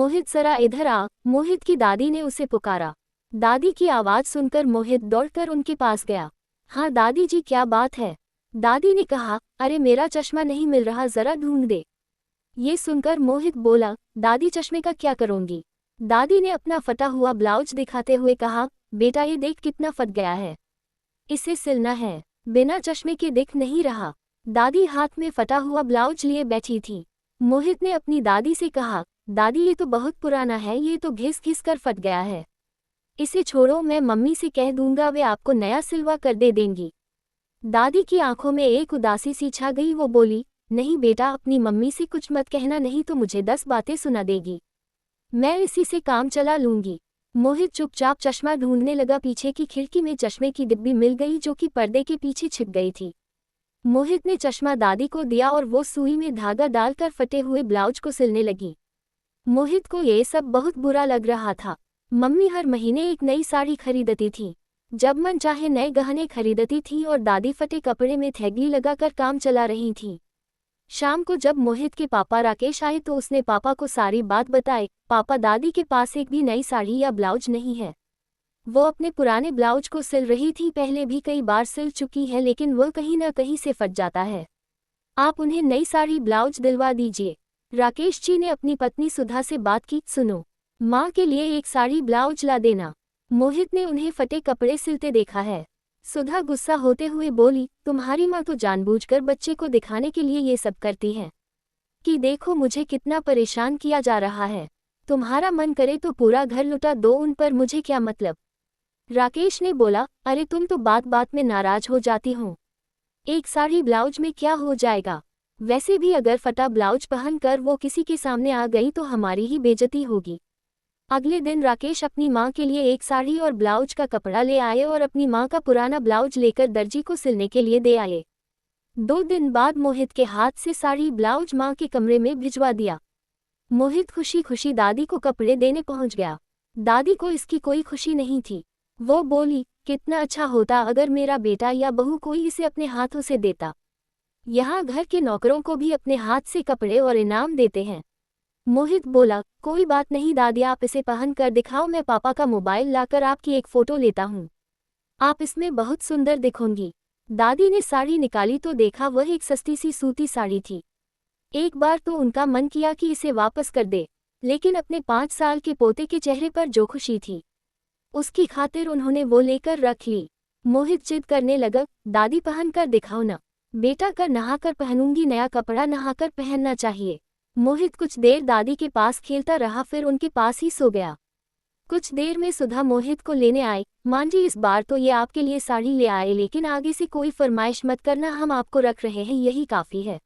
मोहित जरा इधर आ, मोहित की दादी ने उसे पुकारा। दादी की आवाज सुनकर मोहित दौड़कर उनके पास गया। हाँ दादी जी, क्या बात है? दादी ने कहा, अरे मेरा चश्मा नहीं मिल रहा, जरा ढूंढ दे। ये सुनकर मोहित बोला, दादी चश्मे का क्या करूंगी? दादी ने अपना फटा हुआ ब्लाउज दिखाते हुए कहा, बेटा ये देख कितना फट गया है, इसे सिलना है, बिना चश्मे के दिख नहीं रहा। दादी हाथ में फटा हुआ ब्लाउज लिए बैठी थी। मोहित ने अपनी दादी से कहा, दादी ये तो बहुत पुराना है, ये तो घिस घिस कर फट गया है, इसे छोड़ो, मैं मम्मी से कह दूंगा, वे आपको नया सिलवा कर दे देंगी। दादी की आंखों में एक उदासी सी छा गई। वो बोली, नहीं बेटा, अपनी मम्मी से कुछ मत कहना, नहीं तो मुझे 10 बातें सुना देगी, मैं इसी से काम चला लूंगी। मोहित चुपचाप चश्मा ढूंढने लगा। पीछे की खिड़की में चश्मे की डिब्बी मिल गई जो कि पर्दे के पीछे छिप गई थी। मोहित ने चश्मा दादी को दिया और वो सुई में धागा डालकर फटे हुए ब्लाउज को सिलने लगी। मोहित को ये सब बहुत बुरा लग रहा था। मम्मी हर महीने एक नई साड़ी खरीदती थी, जब मन चाहे नए गहने खरीदती थी और दादी फटे कपड़े में थैली लगाकर काम चला रही थी। शाम को जब मोहित के पापा राकेश आए तो उसने पापा को सारी बात बताई। पापा, दादी के पास एक भी नई साड़ी या ब्लाउज नहीं है, वो अपने पुराने ब्लाउज को सिल रही थी, पहले भी कई बार सिल चुकी है लेकिन वो कहीं न कहीं से फट जाता है, आप उन्हें नई साड़ी ब्लाउज दिलवा दीजिए। राकेश जी ने अपनी पत्नी सुधा से बात की, सुनो, माँ के लिए एक साड़ी ब्लाउज ला देना, मोहित ने उन्हें फटे कपड़े सिलते देखा है। सुधा गुस्सा होते हुए बोली, तुम्हारी माँ तो जानबूझकर बच्चे को दिखाने के लिए ये सब करती है कि देखो मुझे कितना परेशान किया जा रहा है, तुम्हारा मन करे तो पूरा घर लुटा दो उन पर, मुझे क्या मतलब। राकेश ने बोला, अरे तुम तो बात बात में नाराज हो जाती हो, एक साड़ी ब्लाउज में क्या हो जाएगा, वैसे भी अगर फटा ब्लाउज पहनकर वो किसी के सामने आ गई तो हमारी ही बेइज्जती होगी। अगले दिन राकेश अपनी माँ के लिए एक साड़ी और ब्लाउज का कपड़ा ले आए और अपनी माँ का पुराना ब्लाउज लेकर दर्जी को सिलने के लिए दे आए। 2 दिन बाद मोहित के हाथ से साड़ी ब्लाउज माँ के कमरे में भिजवा दिया। मोहित खुशी खुशी दादी को कपड़े देने पहुंच गया। दादी को इसकी कोई खुशी नहीं थी। वो बोली, कितना अच्छा होता अगर मेरा बेटा या बहू कोई इसे अपने हाथों से देता, यहाँ घर के नौकरों को भी अपने हाथ से कपड़े और इनाम देते हैं। मोहित बोला, कोई बात नहीं दादी, आप इसे पहन कर दिखाओ, मैं पापा का मोबाइल लाकर आपकी एक फ़ोटो लेता हूँ, आप इसमें बहुत सुंदर दिखोगी। दादी ने साड़ी निकाली तो देखा वह एक सस्ती सी सूती साड़ी थी। एक बार तो उनका मन किया कि इसे वापस कर दे, लेकिन अपने 5 साल के पोते के चेहरे पर जो खुशी थी उसकी खातिर उन्होंने वो लेकर रख ली। मोहित जिद करने लगा, दादी पहन कर दिखाओ ना बेटा, कर नहाकर पहनूंगी, नया कपड़ा नहाकर पहनना चाहिए। मोहित कुछ देर दादी के पास खेलता रहा, फिर उनके पास ही सो गया। कुछ देर में सुधा मोहित को लेने आई। मां जी, इस बार तो ये आपके लिए साड़ी ले आए, लेकिन आगे से कोई फरमाइश मत करना, हम आपको रख रहे हैं, यही काफ़ी है,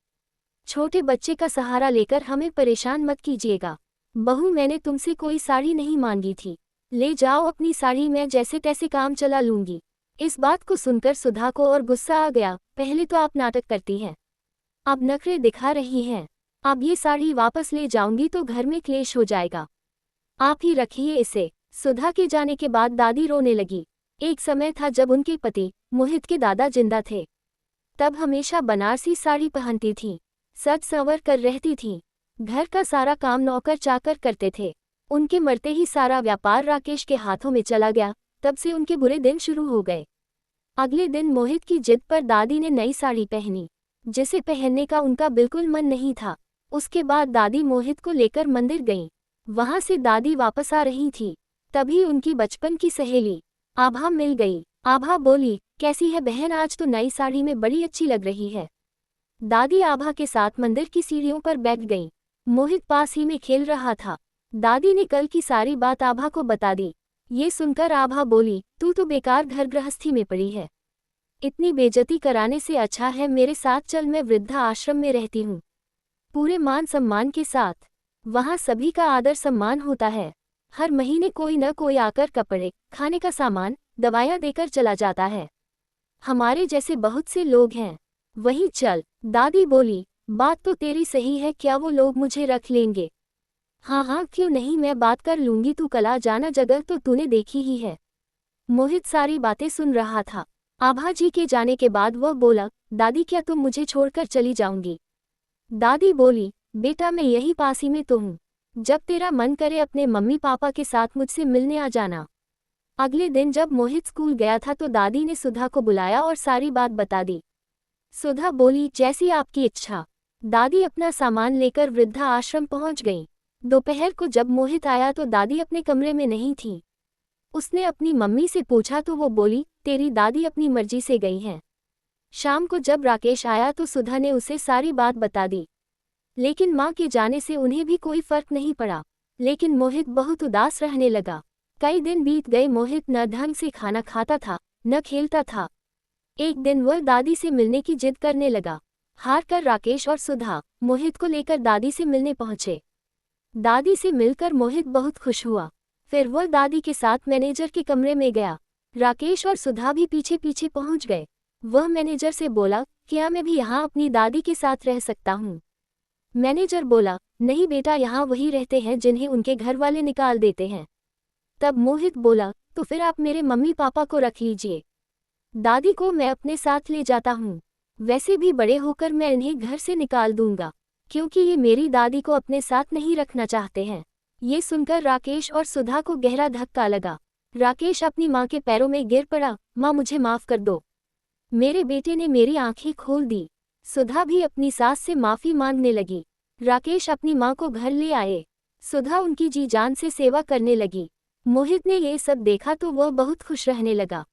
छोटे बच्चे का सहारा लेकर हमें परेशान मत कीजिएगा। बहू, मैंने तुमसे कोई साड़ी नहीं मांगी थी, ले जाओ अपनी साड़ी, मैं जैसे तैसे काम चला लूंगी। इस बात को सुनकर सुधा को और गुस्सा आ गया। पहले तो आप नाटक करती हैं, अब नखरे दिखा रही हैं, अब ये साड़ी वापस ले जाऊंगी तो घर में क्लेश हो जाएगा, आप ही रखिए इसे। सुधा के जाने के बाद दादी रोने लगी। एक समय था जब उनके पति मोहित के दादा जिंदा थे, तब हमेशा बनारसी साड़ी पहनती थी, सज संवर कर रहती थी, घर का सारा काम नौकर चाकर करते थे। उनके मरते ही सारा व्यापार राकेश के हाथों में चला गया, तब से उनके बुरे दिन शुरू हो गए। अगले दिन मोहित की जिद पर दादी ने नई साड़ी पहनी, जिसे पहनने का उनका बिल्कुल मन नहीं था। उसके बाद दादी मोहित को लेकर मंदिर गईं। वहां से दादी वापस आ रही थी, तभी उनकी बचपन की सहेली आभा मिल गई। आभा बोली, कैसी है बहन, आज तो नई साड़ी में बड़ी अच्छी लग रही है। दादी आभा के साथ मंदिर की सीढ़ियों पर बैठ गईं। मोहित पास ही में खेल रहा था। दादी ने कल की सारी बात आभा को बता दी। ये सुनकर आभा बोली, तू तो बेकार घर गृहस्थी में पड़ी है, इतनी बेइज्जती कराने से अच्छा है मेरे साथ चल, मैं वृद्धा आश्रम में रहती हूँ, पूरे मान सम्मान के साथ, वहाँ सभी का आदर सम्मान होता है, हर महीने कोई न कोई आकर कपड़े, खाने का सामान, दवाइयाँ देकर चला जाता है, हमारे जैसे बहुत से लोग हैं, वहीं चल। दादी बोली, बात तो तेरी सही है, क्या वो लोग मुझे रख लेंगे? हाँ हाँ क्यों नहीं, मैं बात कर लूंगी, तू कला जाना जगह तो तूने देखी ही है। मोहित सारी बातें सुन रहा था। आभा जी के जाने के बाद वह बोला, दादी क्या तुम मुझे छोड़कर चली जाऊंगी? दादी बोली, बेटा मैं यही पास ही में तो हूँ, जब तेरा मन करे अपने मम्मी पापा के साथ मुझसे मिलने आ जाना। अगले दिन जब मोहित स्कूल गया था तो दादी ने सुधा को बुलाया और सारी बात बता दी। सुधा बोली, जैसी आपकी इच्छा। दादी अपना सामान लेकर वृद्धा आश्रम पहुंच गई। दोपहर को जब मोहित आया तो दादी अपने कमरे में नहीं थी। उसने अपनी मम्मी से पूछा तो वो बोली, तेरी दादी अपनी मर्जी से गई हैं। शाम को जब राकेश आया तो सुधा ने उसे सारी बात बता दी। लेकिन माँ के जाने से उन्हें भी कोई फर्क नहीं पड़ा। लेकिन मोहित बहुत उदास रहने लगा। कई दिन बीत गए, मोहित न ढंग से खाना खाता था न खेलता था। एक दिन वह दादी से मिलने की जिद करने लगा। हार कर राकेश और सुधा मोहित को लेकर दादी से मिलने पहुंचे। दादी से मिलकर मोहित बहुत खुश हुआ। फिर वह दादी के साथ मैनेजर के कमरे में गया। राकेश और सुधा भी पीछे पीछे पहुंच गए। वह मैनेजर से बोला, क्या मैं भी यहाँ अपनी दादी के साथ रह सकता हूँ? मैनेजर बोला, नहीं बेटा, यहाँ वही रहते हैं जिन्हें उनके घर वाले निकाल देते हैं। तब मोहित बोला, तो फिर आप मेरे मम्मी पापा को रख लीजिए। दादी को मैं अपने साथ ले जाता हूँ। वैसे भी बड़े होकर मैं इन्हें घर से निकाल दूंगा, क्योंकि ये मेरी दादी को अपने साथ नहीं रखना चाहते हैं। ये सुनकर राकेश और सुधा को गहरा धक्का लगा। राकेश अपनी माँ के पैरों में गिर पड़ा। माँ, मुझे माफ़ कर दो, मेरे बेटे ने मेरी आंखें खोल दी। सुधा भी अपनी सास से माफ़ी मांगने लगी। राकेश अपनी माँ को घर ले आए। सुधा उनकी जी जान से सेवा करने लगी। मोहित ने ये सब देखा तो वह बहुत खुश रहने लगा।